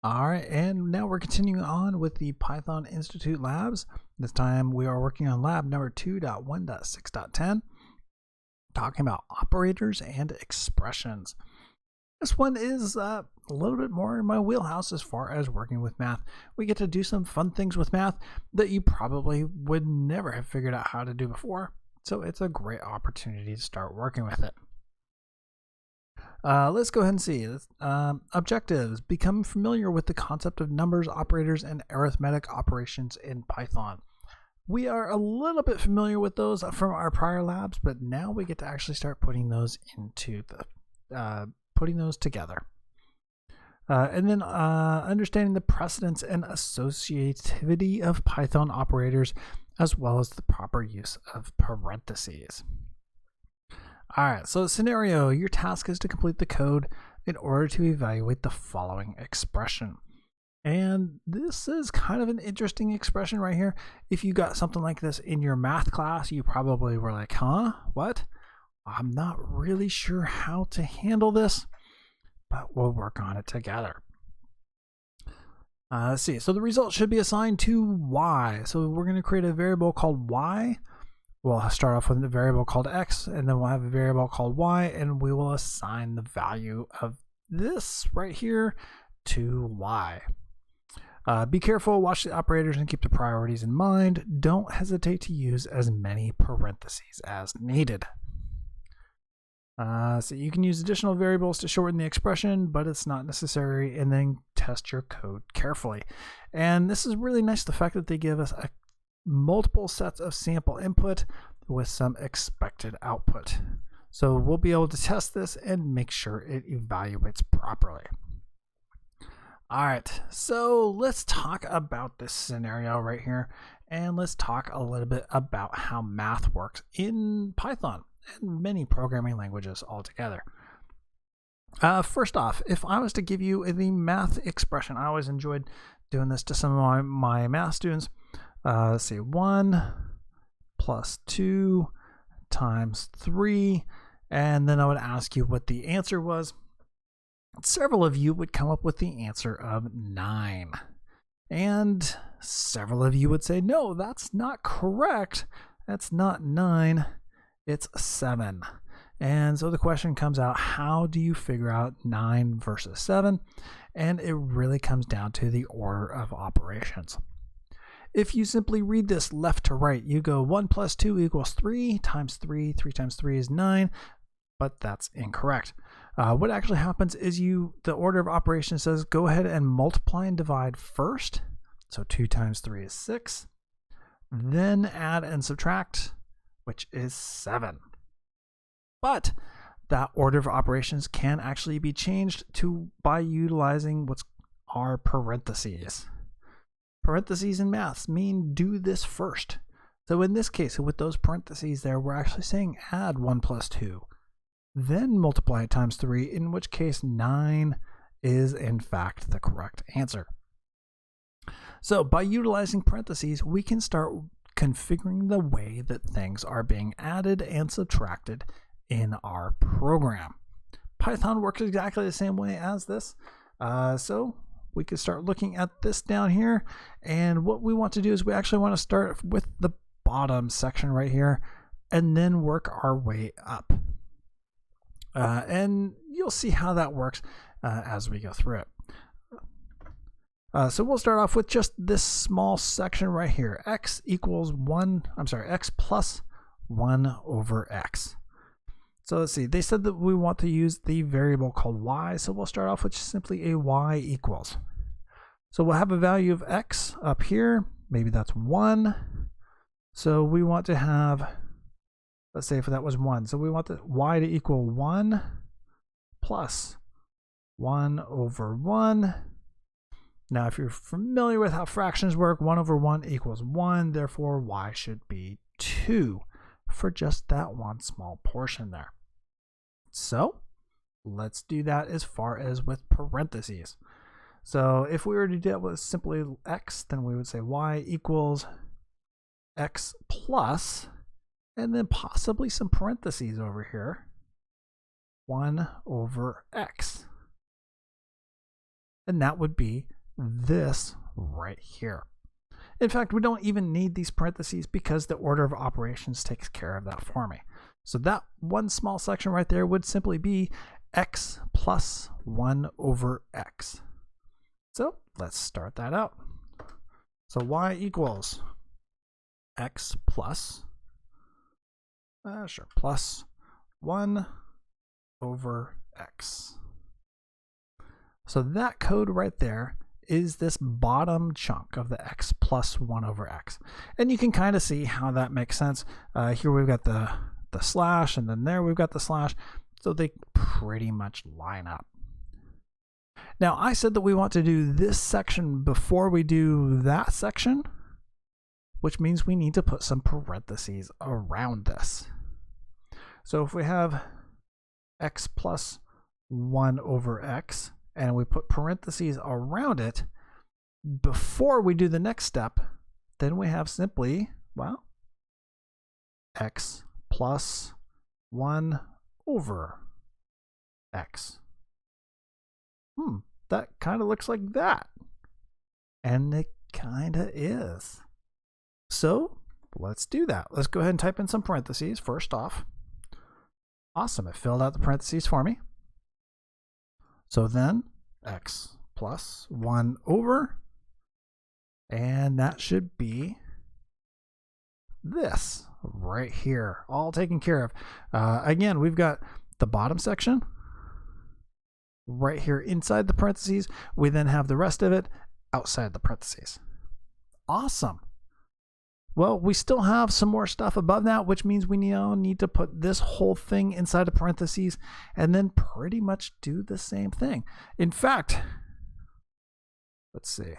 All right, and now we're continuing on with the Python Institute labs. This time we are working on lab number 2.1.6.10, talking about operators and expressions. This one is a little bit more in my wheelhouse as far as working with math. We get to do some fun things with math that you probably would never have figured out how to do before, so it's a great opportunity to start working with it. Let's go ahead and see. Objectives. Become familiar with the concept of numbers, operators, and arithmetic operations in Python. We are a little bit familiar with those from our prior labs, but now we get to actually start putting those together. And then understanding the precedence and associativity of Python operators, as well as the proper use of parentheses. All right, so scenario, your task is to complete the code in order to evaluate the following expression. And this is kind of an interesting expression right here. If you got something like this in your math class, you probably were like, huh, what? I'm not really sure how to handle this, but we'll work on it together. Let's see, so the result should be assigned to y. So we're going to create a variable called y. We'll start off with a variable called x, and then we'll have a variable called y, and we will assign the value of this right here to y. Be careful, watch the operators, and keep the priorities in mind. Don't hesitate to use as many parentheses as needed. So you can use additional variables to shorten the expression, but it's not necessary, and then test your code carefully. And this is really nice, the fact that they give us multiple sets of sample input with some expected output. So we'll be able to test this and make sure it evaluates properly. All right, so let's talk about this scenario right here, and let's talk a little bit about how math works in Python and many programming languages altogether. First off, if I was to give you the math expression, I always enjoyed doing this to some of my math students. Let's see, 1 plus 2 times 3, and then I would ask you what the answer was. Several of you would come up with the answer of 9. And several of you would say, no, that's not correct. That's not 9, it's 7. And so the question comes out, how do you figure out 9 versus 7? And it really comes down to the order of operations. If you simply read this left to right, you go 1 plus 2 equals 3 times 3, 3 times 3 is 9, but that's incorrect. What actually happens is the order of operations says go ahead and multiply and divide first. So 2 times 3 is 6. Then add and subtract, which is 7. But that order of operations can actually be changed by utilizing what's our parentheses. Parentheses in maths mean do this first. So in this case, with those parentheses there, we're actually saying add 1 plus 2. Then multiply it times 3, in which case 9 is in fact the correct answer. So by utilizing parentheses, we can start configuring the way that things are being added and subtracted in our program. Python works exactly the same way as this. So we could start looking at this down here, and what we want to do is we actually want to start with the bottom section right here and then work our way up. And you'll see how that works as we go through it. So we'll start off with just this small section right here. X plus 1 over x. So let's see, they said that we want to use the variable called y, so we'll start off with simply a y equals. So we'll have a value of x up here, maybe that's 1. So we want to have, let's say if that was 1, so we want the y to equal 1 plus 1 over 1. Now if you're familiar with how fractions work, 1 over 1 equals 1, therefore y should be 2 for just that one small portion there. So let's do that as far as with parentheses. So if we were to do it with simply x, then we would say y equals x plus, and then possibly some parentheses over here, 1 over x. And that would be this right here. In fact, we don't even need these parentheses because the order of operations takes care of that for me. So that one small section right there would simply be x plus 1 over x. So let's start that out. So y equals x plus, plus 1 over x. So that code right there is this bottom chunk of the x plus 1 over x. And you can kind of see how that makes sense. Here we've got the slash, and then there we've got the slash. So they pretty much line up. Now, I said that we want to do this section before we do that section, which means we need to put some parentheses around this. So if we have x plus 1 over x, and we put parentheses around it before we do the next step, then we have simply, well, x plus 1 over x. That kind of looks like that. And it kind of is. So let's do that. Let's go ahead and type in some parentheses first off. Awesome, it filled out the parentheses for me. So then x plus 1 over, and that should be this right here, all taken care of. Again, we've got the bottom section right here inside the parentheses. We then have the rest of it outside the parentheses. Awesome. Well, we still have some more stuff above that, which means we now need to put this whole thing inside the parentheses and then pretty much do the same thing. In fact, let's see.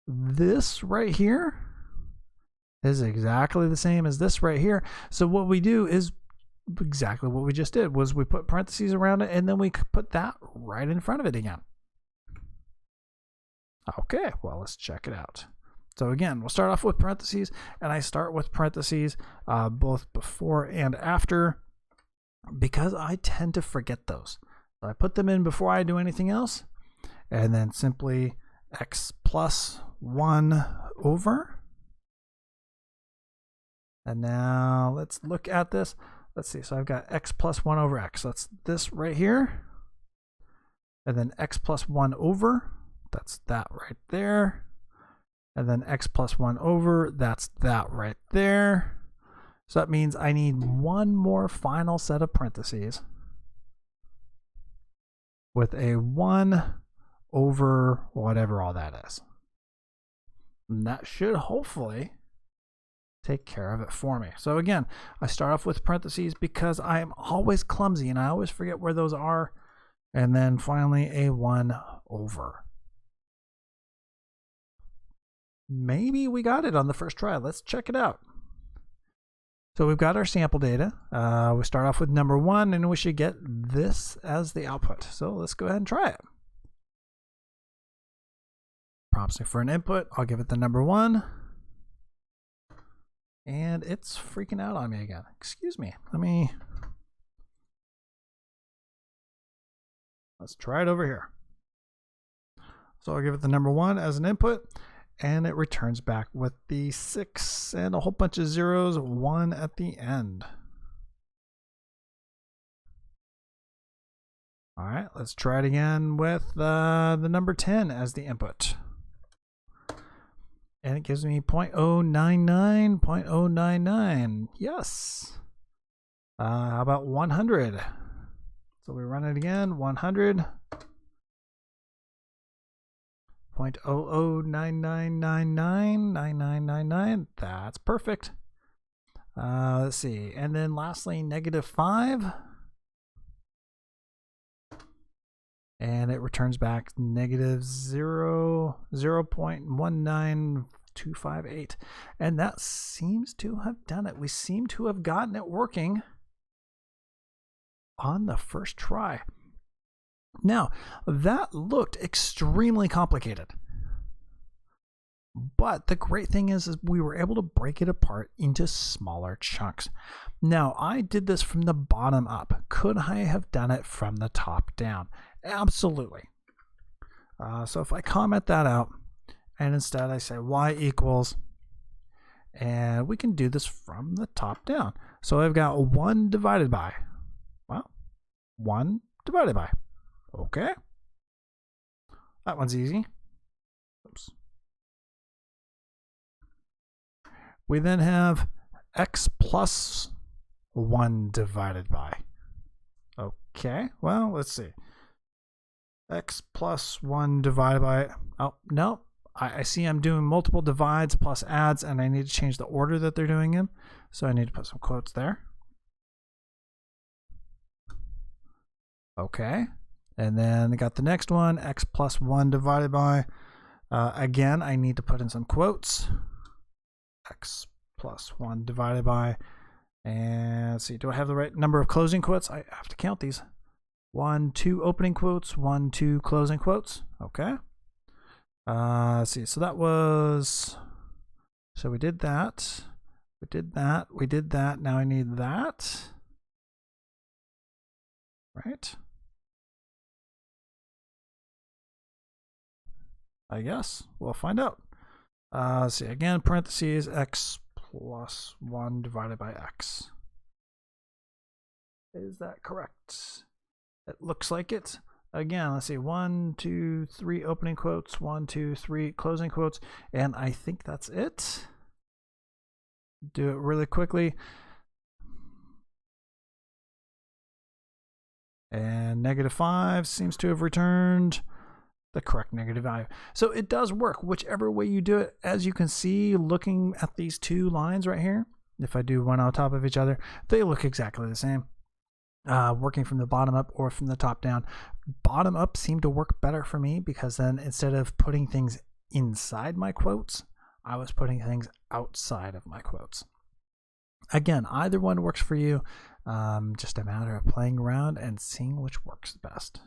This right here is exactly the same as this right here. So what we do is exactly what we just did, was we put parentheses around it and then we put that right in front of it again. Okay, well, let's check it out. So again, we'll start off with parentheses, and I start with parentheses both before and after because I tend to forget those. So I put them in before I do anything else, and then simply x plus 1 over. And now let's look at this. Let's see, so I've got x plus 1 over x. That's this right here. And then x plus 1 over, that's that right there. And then x plus 1 over, that's that right there. So that means I need one more final set of parentheses with a 1 over whatever all that is. And that should hopefully take care of it for me. So again, I start off with parentheses because I'm always clumsy and I always forget where those are. And then finally a 1 over. Maybe we got it on the first try. Let's check it out. So we've got our sample data. We start off with number 1 and we should get this as the output. So let's go ahead and try it. Prompts me for an input. I'll give it the number 1. And it's freaking out on me again. Excuse me. Let's try it over here. So I'll give it the number 1 as an input, and it returns back with the 6 and a whole bunch of zeros, 1 at the end. All right, let's try it again with the number 10 as the input. And it gives me 0.099, 0.099. Yes. How about 100? So we run it again, 100. 0.00999999. That's perfect. Let's see. And then lastly, -5. And it returns back -0.19258. And that seems to have done it. We seem to have gotten it working on the first try. Now, that looked extremely complicated. But the great thing is we were able to break it apart into smaller chunks. Now, I did this from the bottom up. Could I have done it from the top down? Absolutely. So if I comment that out, and instead I say y equals, and we can do this from the top down. So I've got 1 divided by, well, 1 divided by. Okay. That one's easy. Oops. We then have x plus 1 divided by. Okay, well, let's see. X plus 1 divided by, oh, no. I see I'm doing multiple divides plus adds, and I need to change the order that they're doing in. So I need to put some quotes there. Okay. And then I got the next one, x plus 1 divided by. Again, I need to put in some quotes. X plus 1 divided by. And let's see, do I have the right number of closing quotes? I have to count these. 1, 2 opening quotes, 1, 2 closing quotes. Okay. Let's see, so that was, so we did that. We did that. We did that. Now I need that. Right? I guess. We'll find out. Let's see, again, parentheses, x plus 1 divided by x. Is that correct? It looks like it. Again, let's see, 1, 2, 3 opening quotes, 1, 2, 3 closing quotes, and I think that's it. Do it really quickly. And -5 seems to have returned the correct negative value. So it does work whichever way you do it. As you can see, looking at these 2 lines right here, if I do one on top of each other, they look exactly the same. Working from the bottom up or from the top down. Bottom up seemed to work better for me because then instead of putting things inside my quotes, I was putting things outside of my quotes. Again, either one works for you. Just a matter of playing around and seeing which works best.